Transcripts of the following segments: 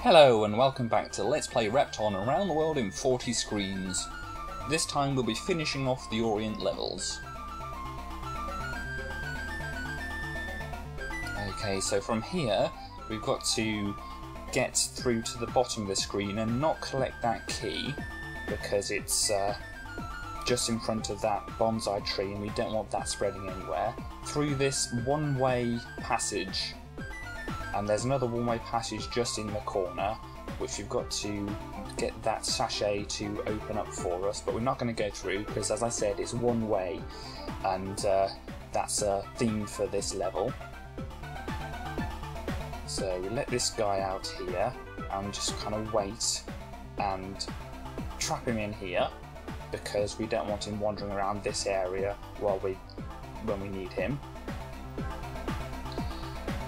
Hello and welcome back to Let's Play Repton around the world in 40 screens. This time we'll be finishing off the Orient levels. Okay, so from here we've got to get through to the bottom of the screen and not collect that key because it's just in front of that bonsai tree and we don't want that spreading anywhere. Through this one-way passage, and there's another one-way passage just in the corner which we've got to get that sachet to open up for us, but we're not going to go through because, as I said, it's one way and that's a theme for this level. So we let this guy out here and just kind of wait and trap him in here because we don't want him wandering around this area when we need him.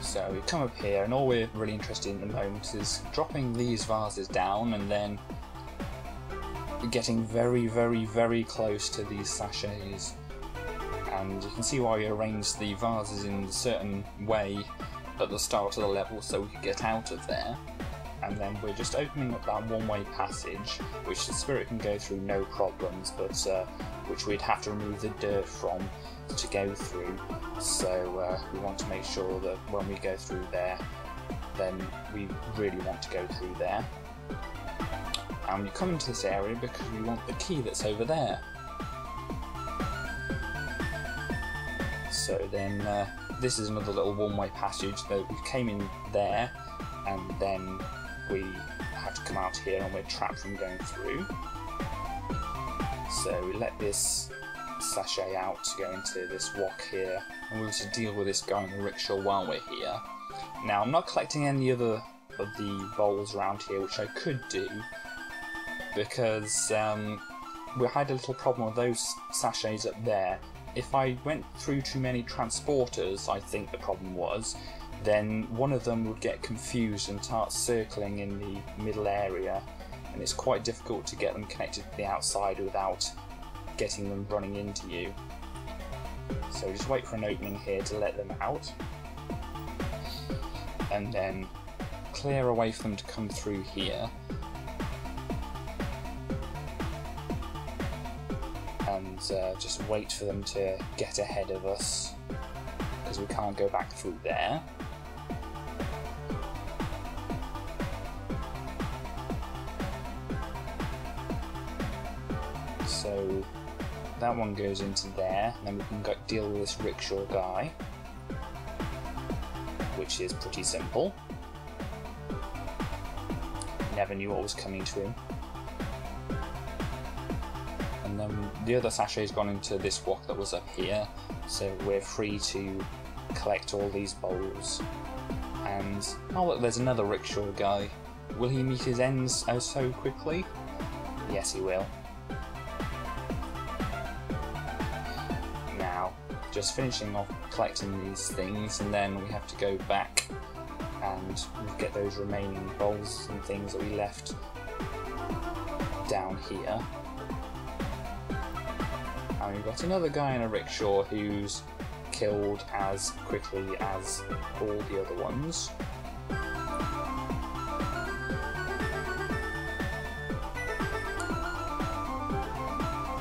So we come up here and all we're really interested in at the moment is dropping these vases down and then getting very, very, very close to these sachets. And you can see why we arranged the vases in a certain way at the start of the level so we could get out of there. And then we're just opening up that one-way passage which the spirit can go through no problems, but which we'd have to remove the dirt from to go through. So we want to make sure that when we go through there, then we really want to go through there. And we come into this area because we want the key that's over there. So then this is another little one-way passage that we came in there and then we have to come out here and we're trapped from going through. So we let this sachet out to go into this wok here and we'll just deal with this guy in the rickshaw while we're here. Now I'm not collecting any other of the bowls around here, which I could do because we had a little problem with those sachets up there. If I went through too many transporters, I think the problem was, then one of them would get confused and start circling in the middle area, and it's quite difficult to get them connected to the outside without getting them running into you. So just wait for an opening here to let them out, and then clear away for them to come through here. And just wait for them to get ahead of us because we can't go back through there. So that one goes into there, and then we can deal with this rickshaw guy, which is pretty simple. Never knew what was coming to him. And then the other sachet's gone into this wok that was up here, so we're free to collect all these bowls. And oh look, there's another rickshaw guy. Will he meet his ends so quickly? Yes, he will. Now, just finishing off collecting these things, and then we have to go back and get those remaining bowls and things that we left down here. And we've got another guy in a rickshaw who's killed as quickly as all the other ones.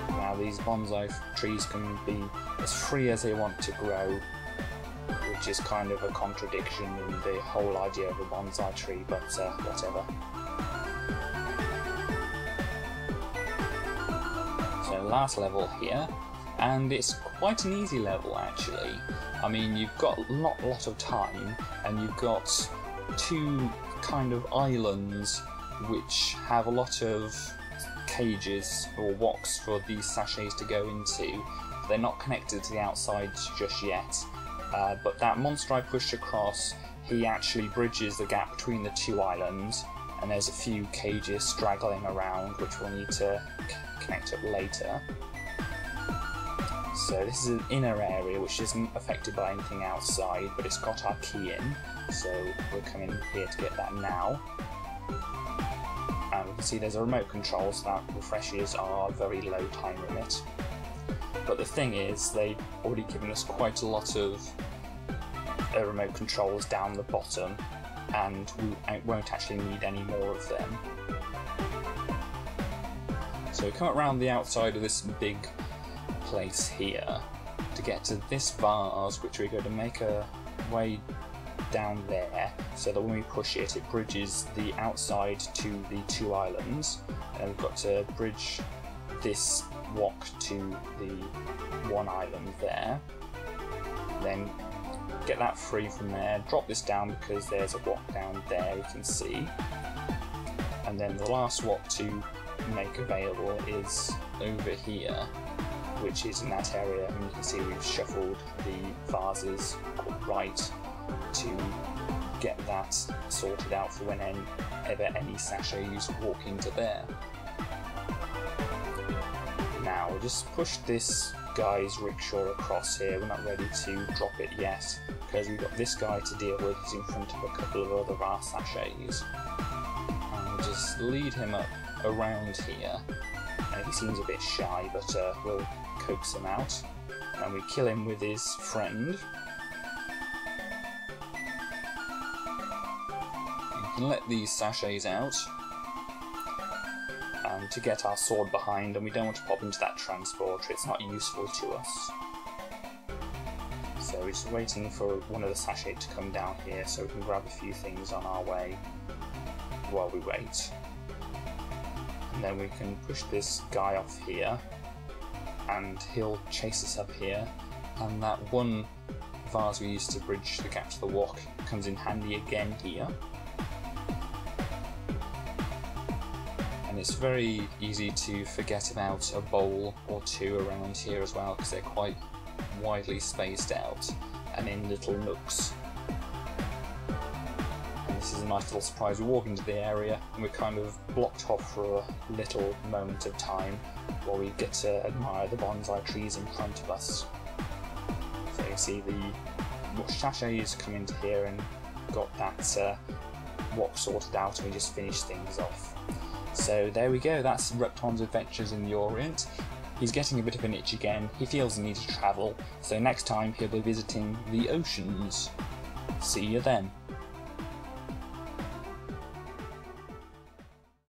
Now these bonsai trees can be as free as they want to grow, which is kind of a contradiction in the whole idea of a bonsai tree, but whatever. Last level here, and it's quite an easy level actually. I mean, you've got a lot of time, and you've got two kind of islands which have a lot of cages or woks for these sachets to go into. They're not connected to the outside just yet, but that monster I pushed across, he actually bridges the gap between the two islands, and there's a few cages straggling around which we'll need to connect up later. So this is an inner area which isn't affected by anything outside, but it's got our key in, so we're coming here to get that now. And we can see there's a remote control, so that refreshes our very low time limit. But the thing is, they've already given us quite a lot of remote controls down the bottom, and we I won't actually need any more of them. So we come around the outside of this big place here to get to this vase, which we're going to make a way down there, so that when we push it, it bridges the outside to the two islands, and we've got to bridge this wok to the one island there, then get that free from there, drop this down because there's a wok down there you can see, and then the last wok to make available is over here, which is in that area, and you can see we've shuffled the vases right to get that sorted out for whenever any sachets walk into there. Now we'll just push this guy's rickshaw across here. We're not ready to drop it yet because we've got this guy to deal with. He's in front of a couple of other vase sachets, and we'll just lead him up around here, and he seems a bit shy, but we'll coax him out, and we kill him with his friend. We can let these sachets out to get our sword behind, and we don't want to pop into that transporter, it's not useful to us. So we're just waiting for one of the sachets to come down here so we can grab a few things on our way while we wait. And then we can push this guy off here, and he'll chase us up here, and that one vase we used to bridge the gap to the wok comes in handy again here. And it's very easy to forget about a bowl or two around here as well, because they're quite widely spaced out and in little nooks. And this is a nice little surprise. We walk into the area and we're kind of blocked off for a little moment of time while we get to admire the bonsai trees in front of us. So you see the sachets come into here and got that wok sorted out, and we just finished things off. So there we go, that's Repton's adventures in the Orient. He's getting a bit of an itch again, he feels the need to travel, so next time he'll be visiting the oceans. See you then.